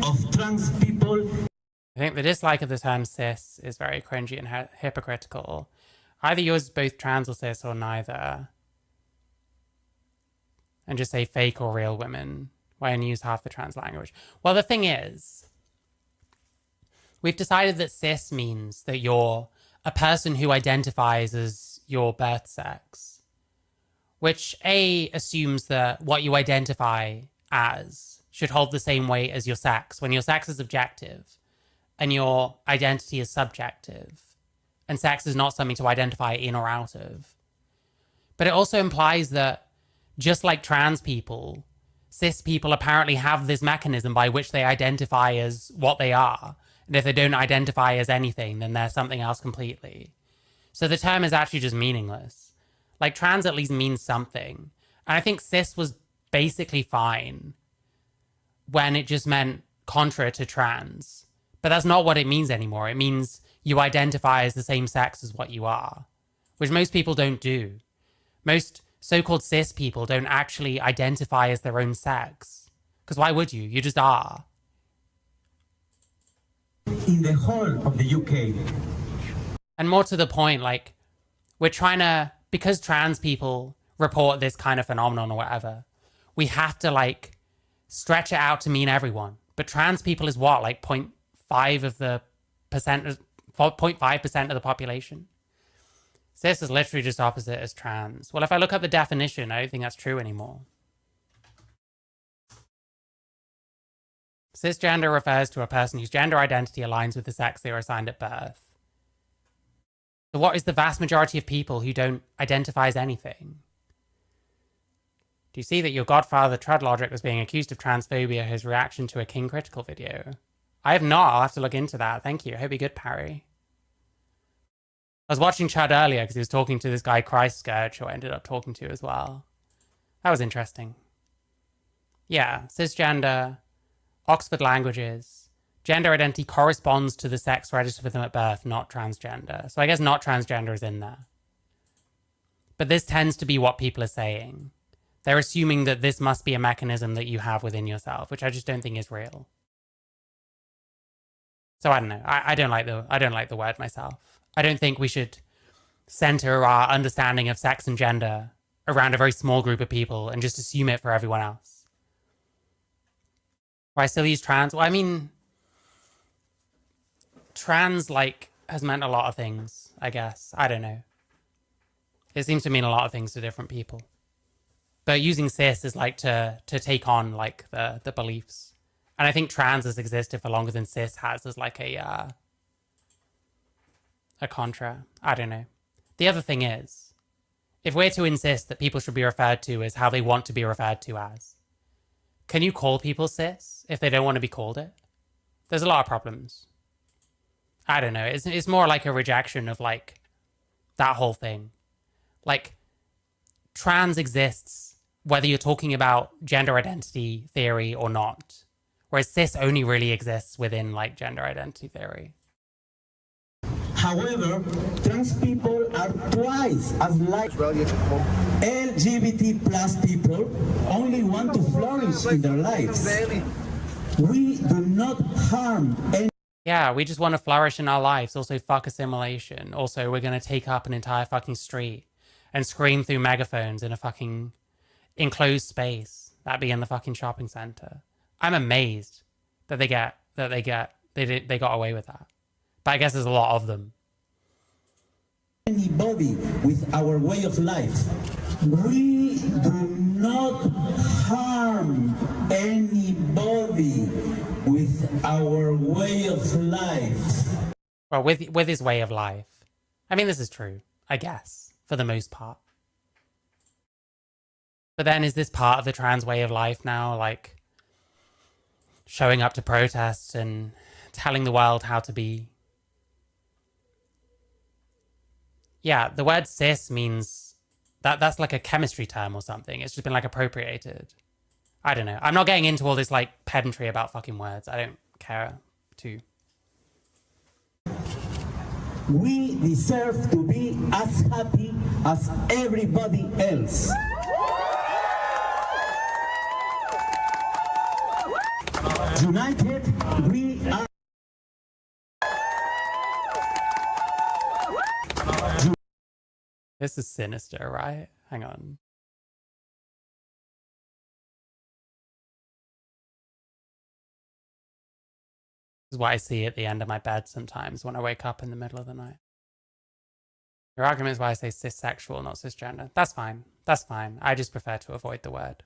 of trans people. I think the dislike of the term cis is very cringy and hypocritical. Either yours is both trans or cis or neither. And just say fake or real women. Why only use half the trans language? Well, the thing is, we've decided that cis means that you're a person who identifies as your birth sex, which A, assumes that what you identify as should hold the same weight as your sex, when your sex is objective and your identity is subjective, and sex is not something to identify in or out of. But it also implies that just like trans people, cis people apparently have this mechanism by which they identify as what they are. And if they don't identify as anything, then they're something else completely. So the term is actually just meaningless. Like, trans at least means something. And I think cis was basically fine when it just meant contra to trans. But that's not what it means anymore. It means you identify as the same sex as what you are, which most people don't do. Most so-called cis people don't actually identify as their own sex. Because why would you? You just are. In the whole of the UK. And more to the point, like, we're trying to, because trans people report this kind of phenomenon or whatever, we have to, like, stretch it out to mean everyone. But trans people is what, like 0.5% of the population? Cis is literally just opposite as trans. Well, if I look up the definition, I don't think that's true anymore. Cisgender refers to a person whose gender identity aligns with the sex they were assigned at birth. So what is the vast majority of people who don't identify as anything? Do you see that your godfather Trudlogic was being accused of transphobia in his reaction to a King Critical video? I have not. I'll have to look into that. Thank you. I hope you're good, Parry. I was watching Chud earlier because he was talking to this guy Christscourge, who I ended up talking to as well. That was interesting. Yeah, cisgender, Oxford languages, gender identity corresponds to the sex registered for them at birth, not transgender. So I guess not transgender is in there. But this tends to be what people are saying. They're assuming that this must be a mechanism that you have within yourself, which I just don't think is real. So I don't know. I don't like the word myself. I don't think we should center our understanding of sex and gender around a very small group of people and just assume it for everyone else. Or I still use trans. Well, I mean, trans, like, has meant a lot of things, I guess. I don't know. It seems to mean a lot of things to different people. But using cis is like to take on, like, the beliefs. And I think trans has existed for longer than cis has as like a contra. I don't know. The other thing is, if we're to insist that people should be referred to as how they want to be referred to as, can you call people cis if they don't want to be called it? There's a lot of problems. I don't know. It's more like a rejection of, like, that whole thing. Like, trans exists whether you're talking about gender identity theory or not. Whereas cis only really exists within, like, gender identity theory. However, trans people are twice as like LGBT plus people only want to flourish in their lives. We do not harm any. Yeah, we just want to flourish in our lives. Also, fuck assimilation. Also, we're going to take up an entire fucking street and scream through megaphones in a fucking enclosed space. That'd be in the fucking shopping center. I'm amazed that they got away with that. But I guess there's a lot of them. Anybody with our way of life. We do not harm anybody with our way of life. Well, with his way of life. I mean, this is true, I guess, for the most part. But then is this part of the trans way of life now, like, showing up to protests and telling the world how to be? Yeah, the word cis means that's like a chemistry term or something. It's just been, like, appropriated. I don't know. I'm not getting into all this, like, pedantry about fucking words. I don't care to. We deserve to be as happy as everybody else. United, we are. This is sinister, right? Hang on. This is what I see at the end of my bed sometimes when I wake up in the middle of the night. Your argument is why I say cissexual, not cisgender. That's fine. That's fine. I just prefer to avoid the word.